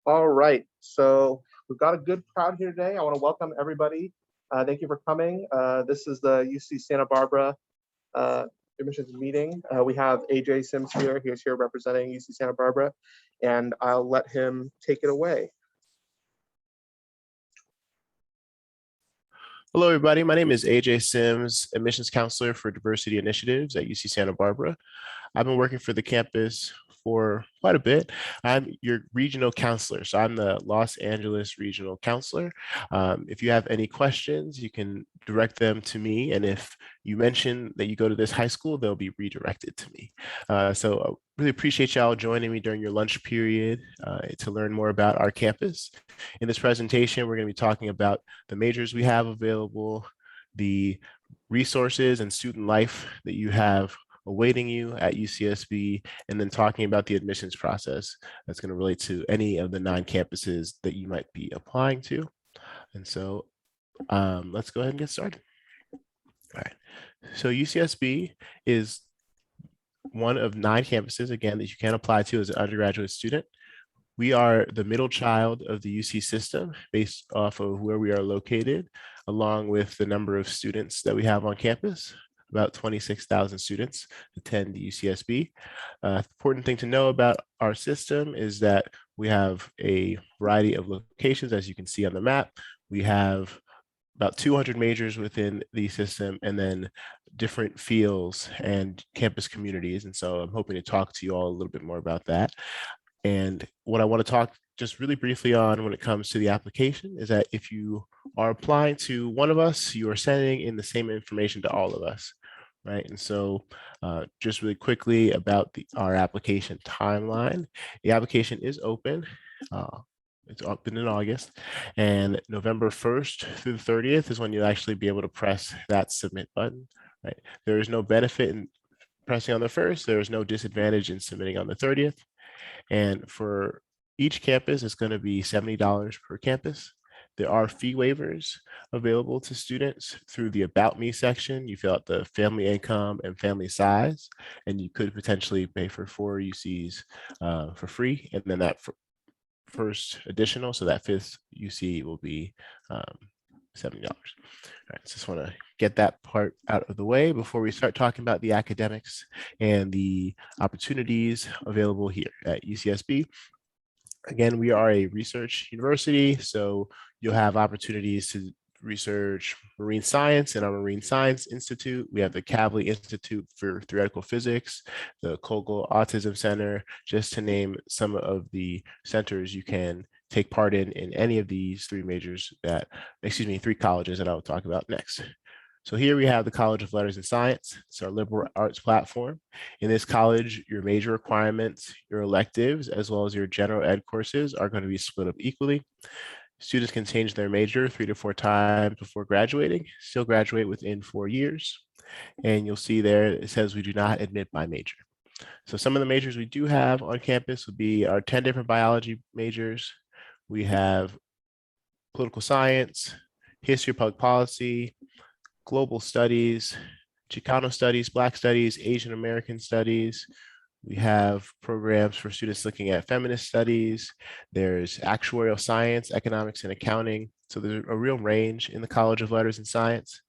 All right, so we've got a good crowd here today. I want to welcome everybody. Thank you for coming. This is the UC Santa Barbara uh, admissions meeting. We have AJ Sims here. He's here representing UC Santa Barbara, and I'll let him take it away. Hello, everybody. My name is AJ Sims, admissions counselor for diversity initiatives at UC Santa Barbara. I've been working for the campus for quite a bit. I'm your regional counselor, so I'm the Los Angeles regional counselor. If you have any questions, you can direct them to me, and if you mention that you go to this high school, they'll be redirected to me. So I really appreciate y'all joining me during your lunch period to learn more about our campus. In this presentation, we're going to be talking about the majors we have available, the resources and student life that you have awaiting you at UCSB, and then talking about the admissions process that's going to relate to any of the 9 campuses that you might be applying to. And so let's go ahead and get started. All right. So UCSB is one of 9 campuses, again, that you can apply to as an undergraduate student. We are the middle child of the UC system based off of where we are located, along with the number of students that we have on campus. About 26,000 students attend the UCSB. Important thing to know about our system is that we have a variety of locations, as you can see on the map. We have about 200 majors within the system, and then different fields and campus communities. And so I'm hoping to talk to you all a little bit more about that. And what I want to talk just really briefly on when it comes to the application is that if you are applying to one of us, you are sending in the same information to all of us, right? And so just really quickly about our application timeline. The application is open. It's open in August, and November 1st through the 30th is when you'll actually be able to press that submit button, right? There is no benefit in pressing on the 1st. There is no disadvantage in submitting on the 30th. And for each campus, it's going to be $70 per campus. There are fee waivers available to students through the About Me section. You fill out the family income and family size, and you could potentially pay for 4 UCs for free. And then that first additional, so that 5th UC will be $70. All right, so just want to get that part out of the way before we start talking about the academics and the opportunities available here at UCSB. Again, we are a research university, so you'll have opportunities to research marine science in our Marine Science Institute. We have the Kavli Institute for Theoretical Physics, the Kogel Autism Center, just to name some of the centers you can take part in any of these 3 majors that, 3 colleges that I'll talk about next. So here we have the College of Letters and Science. It's our liberal arts platform. In this college, your major requirements, your electives, as well as your general ed courses are going to be split up equally. Students can change their major 3 to 4 times before graduating, still graduate within 4 years. And you'll see there, it says we do not admit by major. So some of the majors we do have on campus would be our 10 different biology majors. We have political science, history of public policy, global studies, Chicano studies, Black studies, Asian American studies. We have programs for students looking at feminist studies. There's actuarial science, economics, and accounting. So there's a real range in the College of Letters and Science.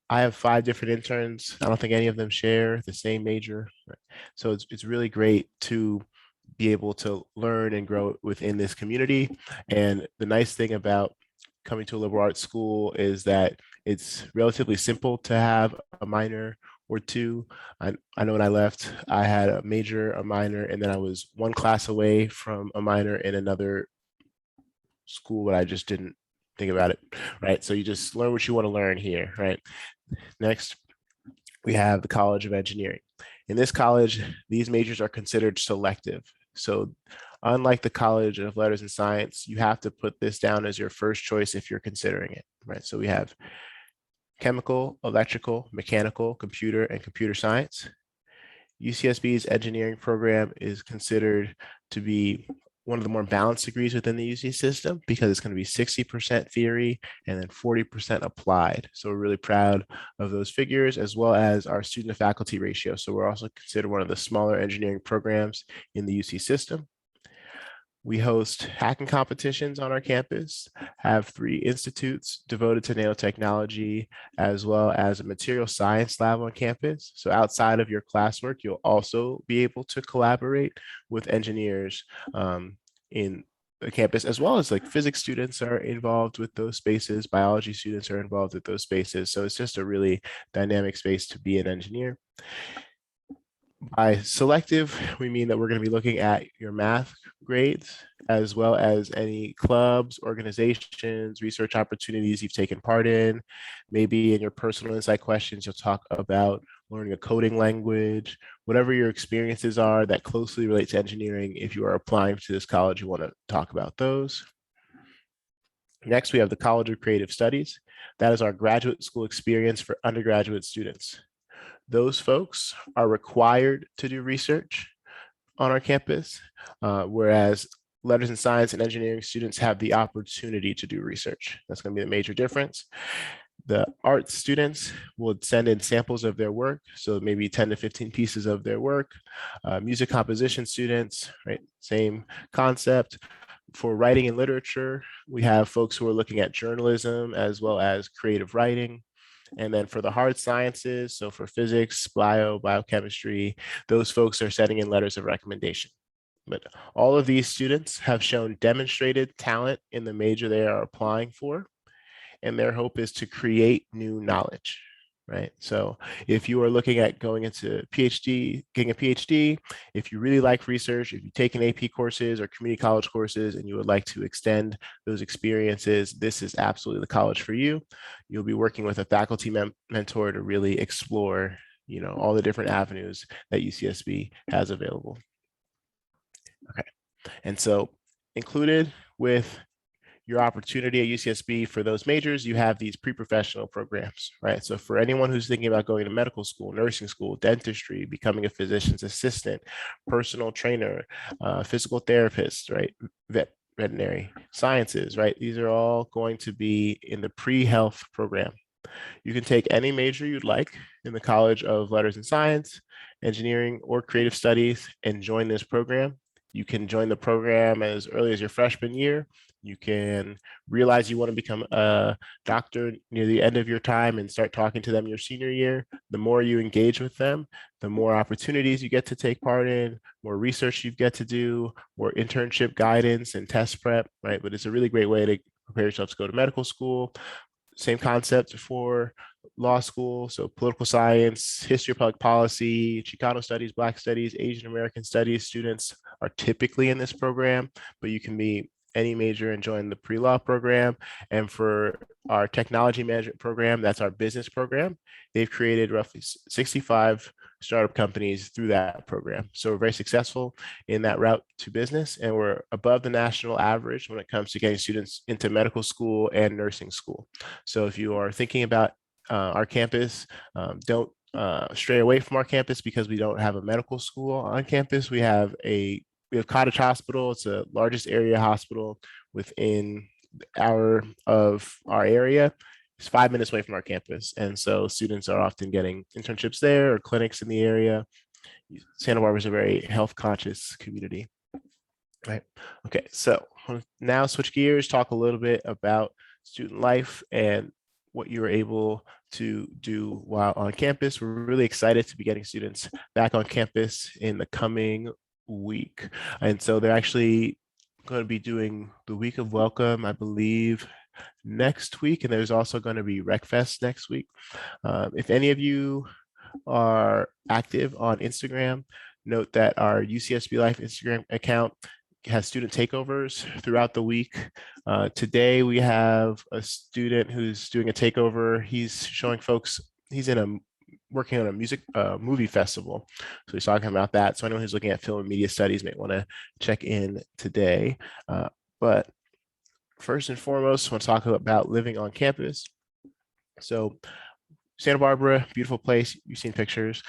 I have 5 different interns. I don't think any of them share the same major. So it's really great to be able to learn and grow within this community. And the nice thing about coming to a liberal arts school is that it's relatively simple to have a minor or 2. I know when I left, I had a major, a minor, and then I was 1 class away from a minor in another school, but I just didn't think about it, right? So you just learn what you want to learn here, right? Next, we have the College of Engineering. In this college, these majors are considered selective. So unlike the College of Letters and Science, you have to put this down as your first choice if you're considering it, right? So we have chemical, electrical, mechanical, computer, and computer science. UCSB's engineering program is considered to be one of the more balanced degrees within the UC system because it's going to be 60% theory and then 40% applied. So we're really proud of those figures, as well as our student to faculty ratio. So we're also considered one of the smaller engineering programs in the UC system. We host hacking competitions on our campus, have 3 institutes devoted to nanotechnology, as well as a material science lab on campus. So outside of your classwork, you'll also be able to collaborate with engineers in the campus, as well as like physics students are involved with those spaces, biology students are involved with those spaces. So it's just a really dynamic space to be an engineer. By selective, we mean that we're going to be looking at your math grades, as well as any clubs, organizations, research opportunities you've taken part in. Maybe in your personal insight questions, you'll talk about learning a coding language, whatever your experiences are that closely relate to engineering. If you are applying to this college, you want to talk about those. Next, we have the College of Creative Studies. That is our graduate school experience for undergraduate students. Those folks are required to do research on our campus, whereas letters and science and engineering students have the opportunity to do research. That's going to be the major difference. The arts students will send in samples of their work, so maybe 10 to 15 pieces of their work. Music composition students, right, same concept. For writing and literature, we have folks who are looking at journalism as well as creative writing. And then for the hard sciences, so for physics, biochemistry, those folks are sending in letters of recommendation. But all of these students have shown demonstrated talent in the major they are applying for, and their hope is to create new knowledge, right? So if you are looking at going into PhD, getting a PhD, if you really like research, if you've taken AP courses or community college courses and you would like to extend those experiences, this is absolutely the college for you. You'll be working with a faculty mentor to really explore, all the different avenues that UCSB has available. Okay, and so included with your opportunity at UCSB for those majors, you have these pre-professional programs, right? So for anyone who's thinking about going to medical school, nursing school, dentistry, becoming a physician's assistant, personal trainer, physical therapist, right? Veterinary sciences, right? These are all going to be in the pre-health program. You can take any major you'd like in the College of Letters and Science, Engineering, or Creative Studies and join this program. You can join the program as early as your freshman year. You can realize you want to become a doctor near the end of your time and start talking to them your senior year. The more you engage with them, the more opportunities you get to take part in, more research you get to do, more internship guidance and test prep, right? But it's a really great way to prepare yourself to go to medical school. Same concept for law school. So political science, history of public policy, Chicano studies, Black studies, Asian American studies students are typically in this program, but you can be any major and join the pre-law program. And for our technology management program, that's our business program. They've created roughly 65 startup companies through that program. So we're very successful in that route to business, and we're above the national average when it comes to getting students into medical school and nursing school. So if you are thinking about our campus, don't stray away from our campus because we don't have a medical school on campus. We have Cottage Hospital. It's the largest area hospital within of our area. It's 5 minutes away from our campus. And so students are often getting internships there or clinics in the area. Santa Barbara is a very health conscious community. Right. Okay, so now switch gears, talk a little bit about student life and what you were able to do while on campus. We're really excited to be getting students back on campus in the coming week. And so they're actually going to be doing the week of welcome, I believe, next week. And there's also going to be RecFest next week. If any of you are active on Instagram, note that our UCSB Life Instagram account has student takeovers throughout the week. Today we have a student who's doing a takeover. He's showing folks, he's working on a movie festival. So he's talking about that. So anyone who's looking at film and media studies may want to check in today. But first and foremost, I want to talk about living on campus. So Santa Barbara, beautiful place. You've seen pictures.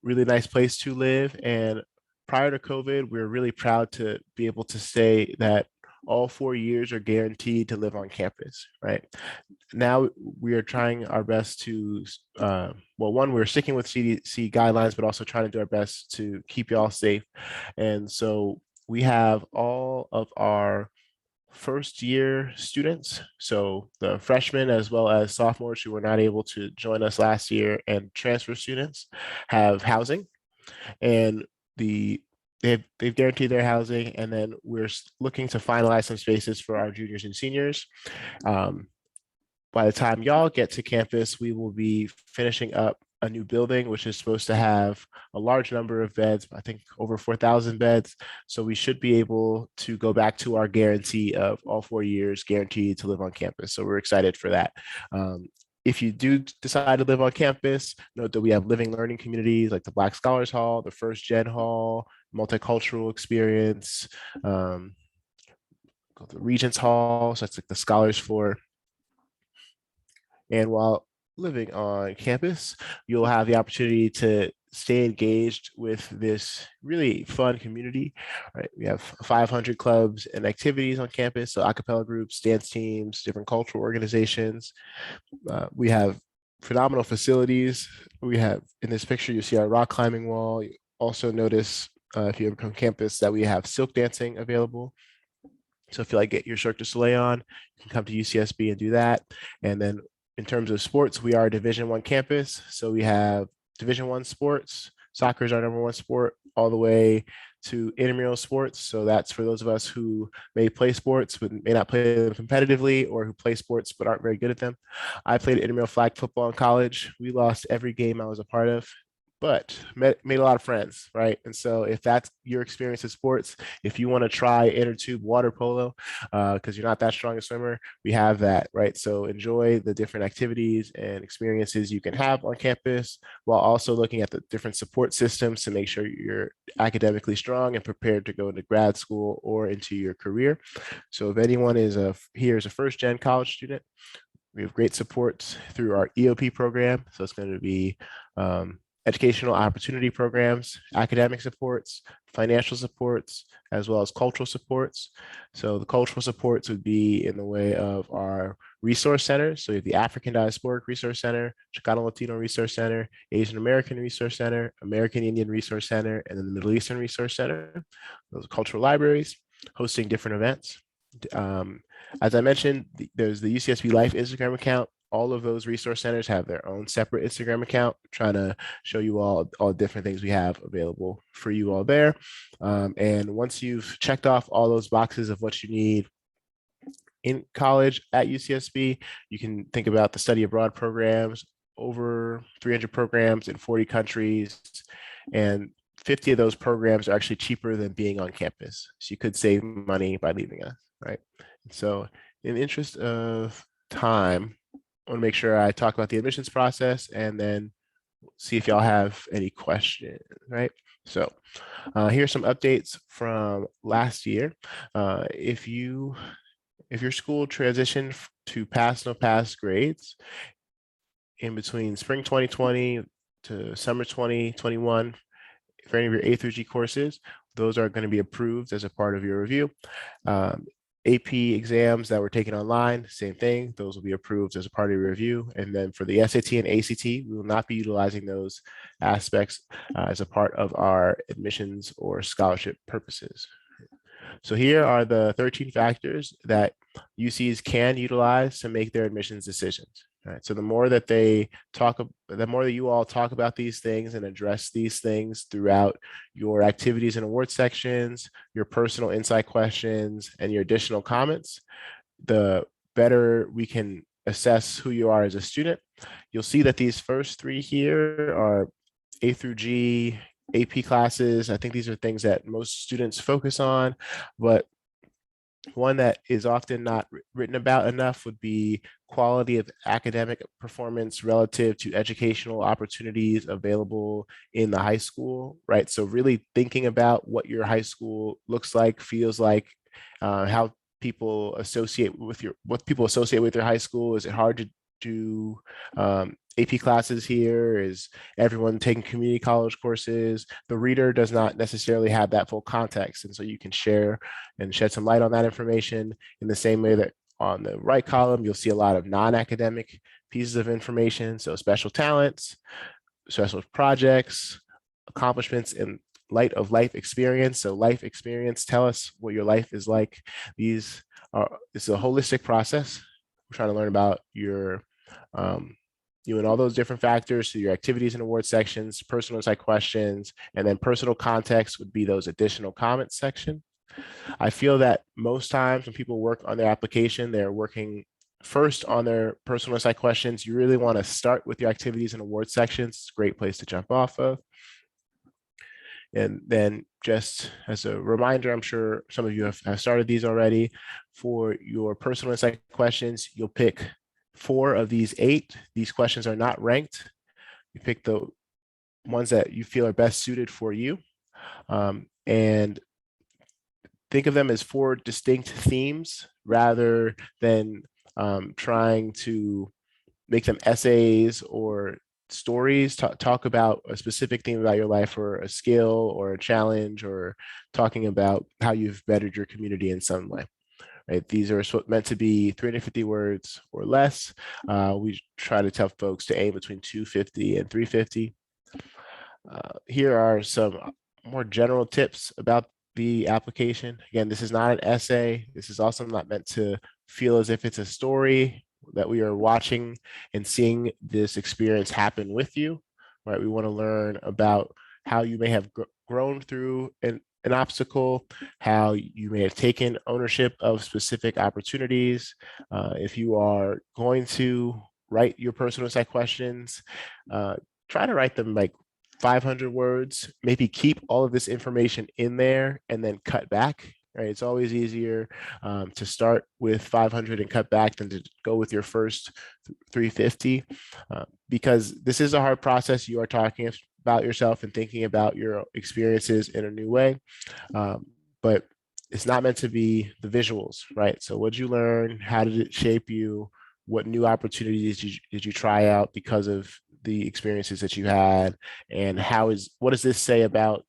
Really nice place to live. And prior to COVID, we were really proud to be able to say that all 4 years are guaranteed to live on campus, right? Now we are trying our best to, one, we're sticking with CDC guidelines, but also trying to do our best to keep you all safe. And so we have all of our first year students, so the freshmen as well as sophomores who were not able to join us last year, and transfer students have housing, and they've guaranteed their housing, and then we're looking to finalize some spaces for our juniors and seniors. By the time y'all get to campus, we will be finishing up a new building, which is supposed to have a large number of beds, I think over 4,000 beds. So we should be able to go back to our guarantee of all 4 years guaranteed to live on campus. So we're excited for that. If you do decide to live on campus, note that we have living learning communities like the Black Scholars Hall, the First Gen Hall, multicultural experience, the Regents Hall, so that's like the scholars floor. And while living on campus, you'll have the opportunity to stay engaged with this really fun community. Right? We have 500 clubs and activities on campus, so a cappella groups, dance teams, different cultural organizations. We have phenomenal facilities. We have, in this picture, you see our rock climbing wall. You also notice, if you ever come campus, that we have silk dancing available. So if you like get your Cirque du Soleil on, you can come to UCSB and do that. And then in terms of sports, we are a Division I campus. So we have Division I sports. Soccer is our #1 sport, all the way to intramural sports. So that's for those of us who may play sports but may not play them competitively, or who play sports but aren't very good at them. I played intramural flag football in college. We lost every game I was a part of, but made a lot of friends, right? And so if that's your experience in sports, if you want to try inner tube water polo, because you're not that strong a swimmer, we have that, right? So enjoy the different activities and experiences you can have on campus, while also looking at the different support systems to make sure you're academically strong and prepared to go into grad school or into your career. So if anyone is here as a first gen college student, we have great supports through our EOP program. So it's going to be educational opportunity programs, academic supports, financial supports, as well as cultural supports. So the cultural supports would be in the way of our resource centers. So you have the African Diasporic Resource Center, Chicano Latino Resource Center, Asian American Resource Center, American Indian Resource Center, and then the Middle Eastern Resource Center. Those are cultural libraries hosting different events. As I mentioned, there's the UCSB Life Instagram account. All of those resource centers have their own separate Instagram account, trying to show you all the different things we have available for you all there. And once you've checked off all those boxes of what you need in college at UCSB, you can think about the study abroad programs, over 300 programs in 40 countries. And 50 of those programs are actually cheaper than being on campus. So you could save money by leaving us, right? So in the interest of time, I want to make sure I talk about the admissions process and then see if y'all have any questions, right? So here's some updates from last year. If your school transitioned to pass no pass grades in between spring 2020 to summer 2021, for any of your A through G courses, those are going to be approved as a part of your review. AP exams that were taken online, same thing. Those will be approved as a part of your review. And then for the SAT and ACT, we will not be utilizing those aspects as a part of our admissions or scholarship purposes. So here are the 13 factors that UCs can utilize to make their admissions decisions. Right. So the more that you all talk about these things and address these things throughout your activities and award sections, your personal insight questions, and your additional comments, the better we can assess who you are as a student. You'll see that these first three here are A through G, AP classes. I think these are things that most students focus on, but one that is often not written about enough would be quality of academic performance relative to educational opportunities available in the high school, right? So really thinking about what your high school looks like, feels like, how people associate with your high school. Is it hard to do AP classes here? Is everyone taking community college courses? The reader does not necessarily have that full context. And so you can share and shed some light on that information in the same way that on the right column, you'll see a lot of non-academic pieces of information. So special talents, special projects, accomplishments in light of life experience. So life experience, tell us what your life is like. It's a holistic process. We're trying to learn about you and all those different factors, so your activities and award sections, personal insight questions, and then personal context would be those additional comments section. I feel that most times when people work on their application, they're working first on their personal insight questions. You really want to start with your activities and award sections. It's a great place to jump off of. And then just as a reminder, I'm sure some of you have started these already. For your personal insight questions, you'll pick 4 of these 8. These questions are not ranked. You pick the ones that you feel are best suited for you. And think of them as 4 distinct themes rather than trying to make them essays or stories. Talk about a specific theme about your life, or a skill or a challenge, or talking about how you've bettered your community in some way. Right? These are meant to be 350 words or less. We try to tell folks to aim between 250 and 350. Here are some more general tips about the application. Again, this is not an essay. This is also not meant to feel as if it's a story that we are watching and seeing this experience happen with you, right? We want to learn about how you may have grown through an obstacle, how you may have taken ownership of specific opportunities. If you are going to write your personal insight questions, try to write them like 500 words, maybe keep all of this information in there and then cut back. Right? It's always easier to start with 500 and cut back than to go with your first 350, because this is a hard process. You are talking about yourself and thinking about your experiences in a new way, but it's not meant to be the visuals, right? So what did you learn? How did it shape you? What new opportunities did you try out because of the experiences that you had? And what does this say about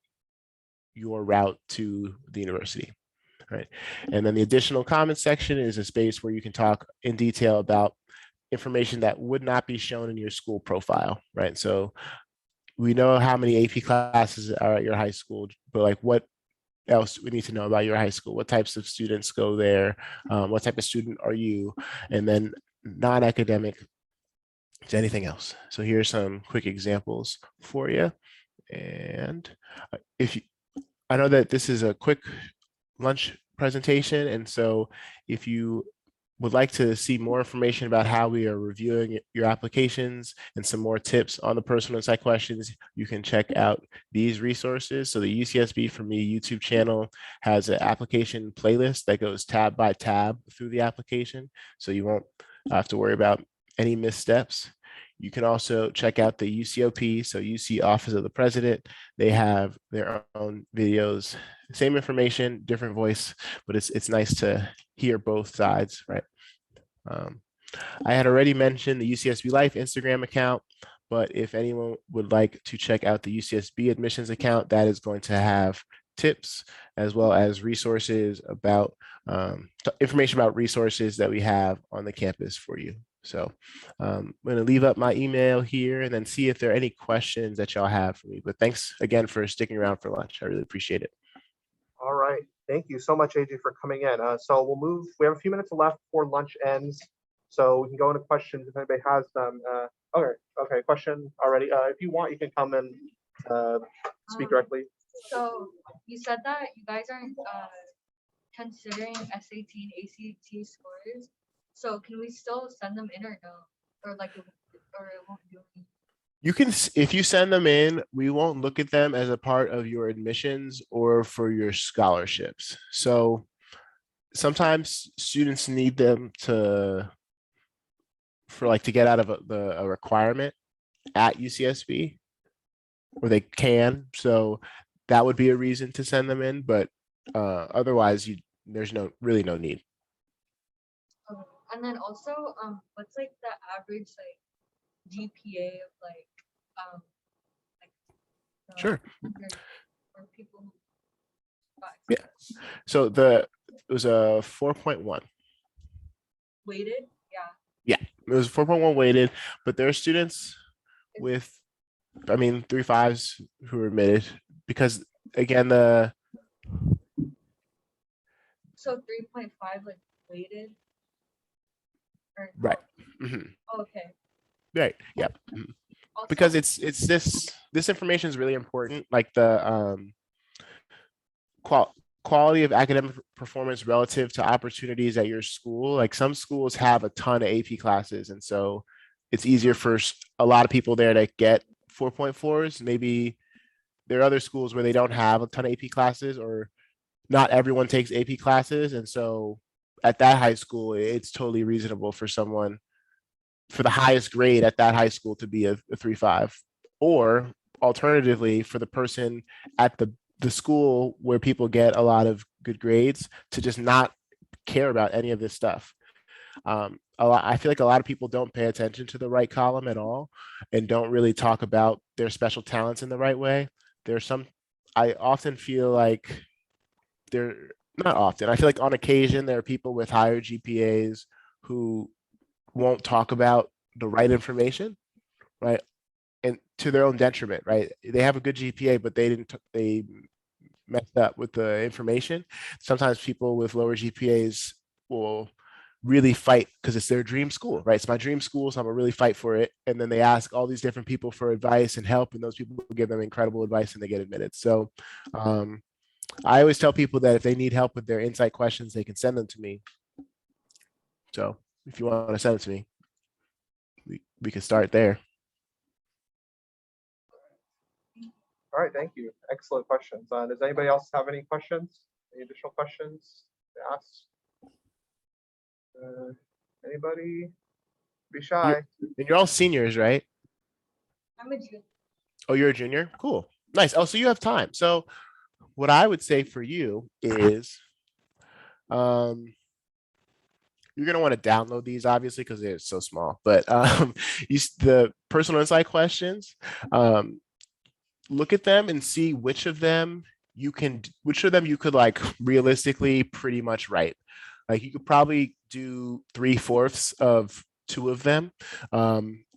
your route to the university? Right. And then the additional comments section is a space where you can talk in detail about information that would not be shown in your school profile, right? So we know how many AP classes are at your high school, but like what else we need to know about your high school? What types of students go there? What type of student are you? And then non-academic to anything else. So here's some quick examples for you. And I know that this is a quick lunch presentation, and so if you would like to see more information about how we are reviewing your applications and some more tips on the personal insight questions, you can check out these resources. So the UCSB for Me YouTube channel has an application playlist that goes tab by tab through the application, so you won't have to worry about any missteps. You can also check out the UCOP, so UC Office of the President. They have their own videos, same information, different voice, but it's nice to hear both sides, right? I had already mentioned the UCSB Life Instagram account, but if anyone would like to check out the UCSB admissions account, that is going to have tips as well as resources about information about resources that we have on the campus for you. So I'm going to leave up my email here and then see if there are any questions that y'all have for me. But thanks again for sticking around for lunch. I really appreciate it. All right. Thank you so much, AJ, for coming in. So we'll move. We have a few minutes left before lunch ends, so we can go into questions if anybody has them. Okay. Question already. If you want, you can come and speak directly. So you said that you guys aren't considering SAT and ACT scores. So can we still send them in or no? Or like, or it won't do anything? You can, if you send them in, we won't look at them as a part of your admissions or for your scholarships. So sometimes students need them to get out of a requirement at UCSB, or they can. So that would be a reason to send them in, but otherwise there's really no need. Okay. And then also, what's like the average like GPA of Sure. for people who got Yeah. So it was a 4.1. weighted? Yeah, it was 4.1 weighted, but there are students with, 3.5s who are admitted, because again, the So 3.5 like weighted? Or right. Mhm. okay. Right. Yeah. Mhm. Also, Because it's this information is really important. Like the quality of academic performance relative to opportunities at your school. Like some schools have a ton of AP classes, and so it's easier for a lot of people there to get 4.4s. Maybe there are other schools where they don't have a ton of AP classes, or not everyone takes AP classes, and so at that high school, it's totally reasonable for someone for the highest grade at that high school to be a 3.5, or alternatively for the person at the school where people get a lot of good grades to just not care about any of this stuff. I feel like a lot of people don't pay attention to the right column at all and don't really talk about their special talents in the right way. There's some, I often feel like there, not often, I feel like on occasion there are people with higher GPAs who won't talk about the right information, right? And to their own detriment, right? They have a good GPA, but they messed up with the information. Sometimes people with lower GPAs will really fight because it's their dream school, right? It's my dream school, so I'm gonna really fight for it. And then they ask all these different people for advice and help, and those people give them incredible advice and they get admitted. So um, I always tell people that if they need help with their insight questions, they can send them to me. So if you want to send it to me, we can start there. All right, thank you. Excellent questions. Does anybody else have any questions? Any additional questions to ask? Anybody? Be shy. And you're all seniors, right? I'm a junior. Oh, you're a junior? Cool. Nice. Oh, so you have time. So what I would say for you is um you're gonna want to download these obviously because they're so small, but the personal insight questions, um, look at them and see which of them you could like realistically pretty much write. Like you could probably do 3/4 of two of them.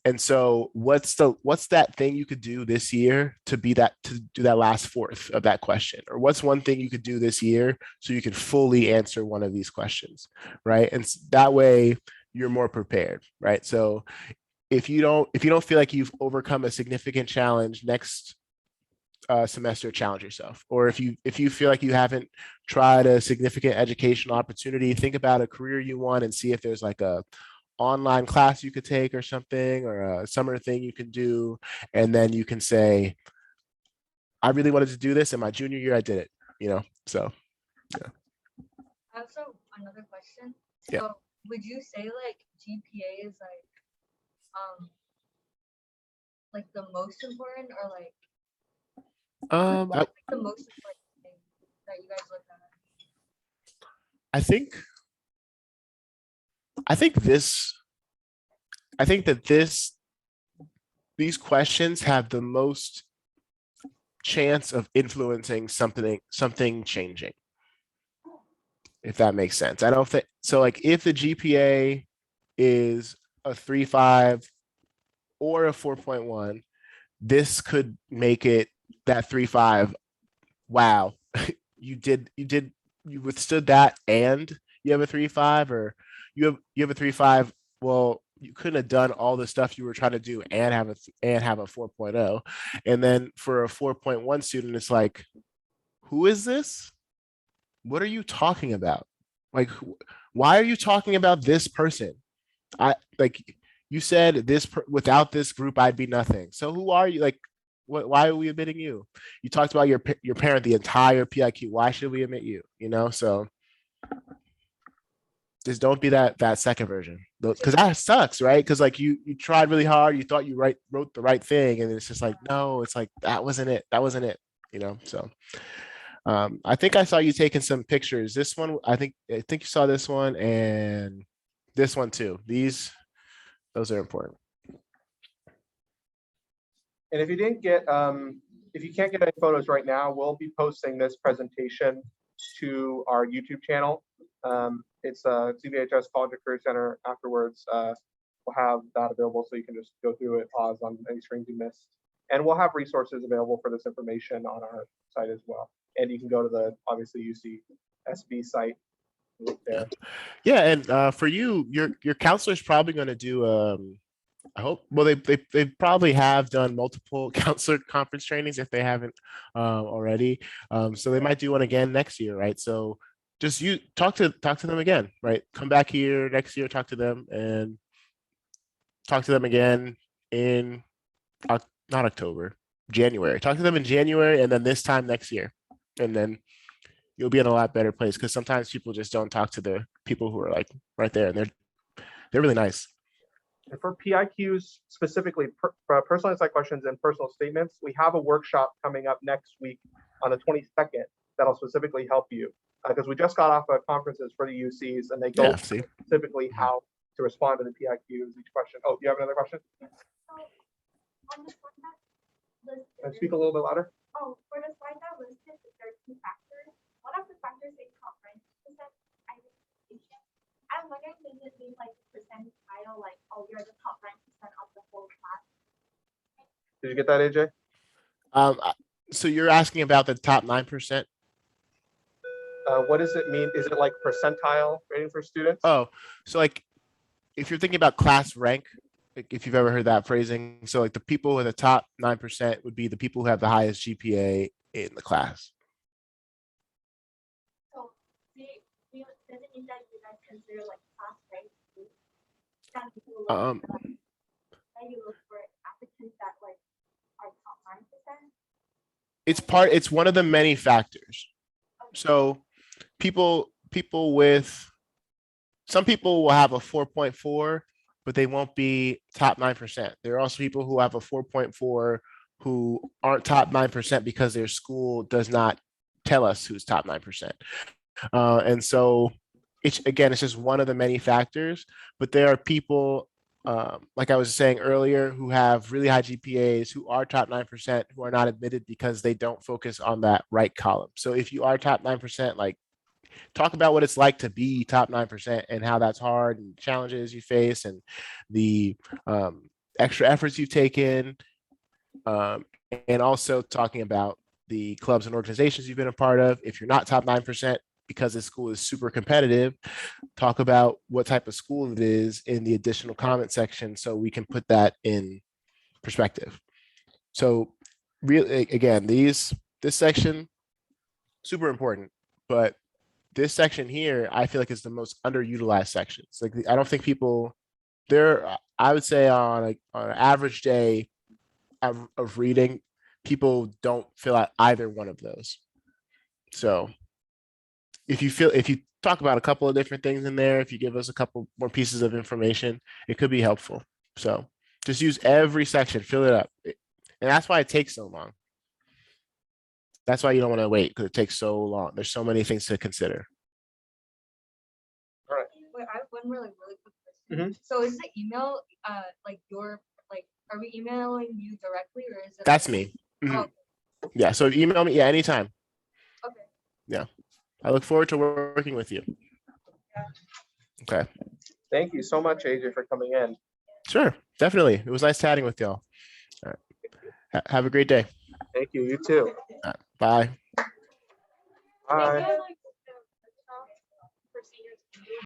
And so what's that thing you could do this year to do that last fourth of that question? Or what's one thing you could do this year so you can fully answer one of these questions, right? And that way you're more prepared, right? So if you don't feel like you've overcome a significant challenge next semester, challenge yourself. Or if you feel like you haven't tried a significant educational opportunity, think about a career you want and see if there's like a online class you could take or something, or a summer thing you can do, and then you can say, I really wanted to do this in my junior year, I did it, so Also, another question. Yeah. So, would you say like GPA is like the most important, or like I, the most important thing that you guys look at? I think I think this I think that these questions have the most chance of influencing something changing, if that makes sense. I don't think so. Like if the GPA is a 3.5 or a 4.1, this could make it that 3.5. Wow, you withstood that, and you have a 3.5, or you have a 3.5. Well, you couldn't have done all the stuff you were trying to do and have a 4.0. And then for a 4.1 student, it's like, who is this? What are you talking about? Like, why are you talking about this person? I like you said without this group, I'd be nothing. So who are you? Like, why are we admitting you? You talked about your parent the entire PIQ. Why should we admit you? So just don't be that second version, because that sucks, right? Because like you tried really hard, you thought you wrote the right thing, and it's just like, no, it's like that wasn't it. So I think I saw you taking some pictures. This one, I think you saw this one and this one too. Those are important. And if you can't get any photos right now, we'll be posting this presentation to our YouTube channel. It's CVHS College and Career Center. Afterwards, we'll have that available so you can just go through it, pause on any screens you missed. And we'll have resources available for this information on our site as well. And you can go to the, obviously, UCSB site. Look there. Yeah, and for you, your counselor is probably going to do. I hope. Well, they probably have done multiple counselor conference trainings if they haven't already. So they might do one again next year, right? So just you talk to them again, right? Come back here next year, talk to them, and talk to them again in not October, January. Talk to them in January, and then this time next year, and then you'll be in a lot better place because sometimes people just don't talk to the people who are like right there, and they're really nice. And for PIQs specifically, personal insight questions and personal statements, we have a workshop coming up next week on the 22nd that'll specifically help you. Because we just got off of conferences for the UCs and they go Yeah, see. specifically how to respond to the PIQs, each question. Oh, do you have another question? So on the slide that Can I speak a little bit louder? oh, for the slide that listed the 13 factors, one of the factors is top 9% identification. I'm wondering, does it mean like percentile, like, oh, you're the top 9% of the whole class? Did you get that, AJ? So you're asking about the top 9%? What does it mean? Is it like percentile rating for students? Oh, so like if you're thinking about class rank, like if you've ever heard that phrasing, so like the people in the top 9% would be the people who have the highest GPA in the class. So does it mean that you guys consider like class rank too? That you look for, like, that you look for applicants that like are top 9%? It's one of the many factors. So some people will have a 4.4, but they won't be top 9%. There are also people who have a 4.4 who aren't top 9% because their school does not tell us who's top 9%. And so it's just one of the many factors, but there are people, like I was saying earlier, who have really high GPAs, who are top 9%, who are not admitted because they don't focus on that right column. So if you are top 9%, like talk about what it's like to be top 9% and how that's hard and challenges you face and the extra efforts you've taken. And also talking about the clubs and organizations you've been a part of. If you're not top 9%, because this school is super competitive, talk about what type of school it is in the additional comment section so we can put that in perspective. So really, again, this section, super important, but this section here, I feel like is the most underutilized section. It's like, I don't think people there, I would say on an average day of reading, people don't fill out either one of those. So if you talk about a couple of different things in there, if you give us a couple more pieces of information, it could be helpful. So just use every section, fill it up. And that's why it takes so long. That's why you don't want to wait, because it takes so long. There's so many things to consider. Wait, I have one really quick question. So is the email like are we emailing you directly or is it? That's me. Oh, Yeah, so email me, anytime. okay. Yeah. I look forward to working with you. Okay. Thank you so much, AJ, for coming in. Sure, definitely. It was nice chatting with y'all. All right. Have a great day. Thank you. You too. Bye. Bye. Thank you.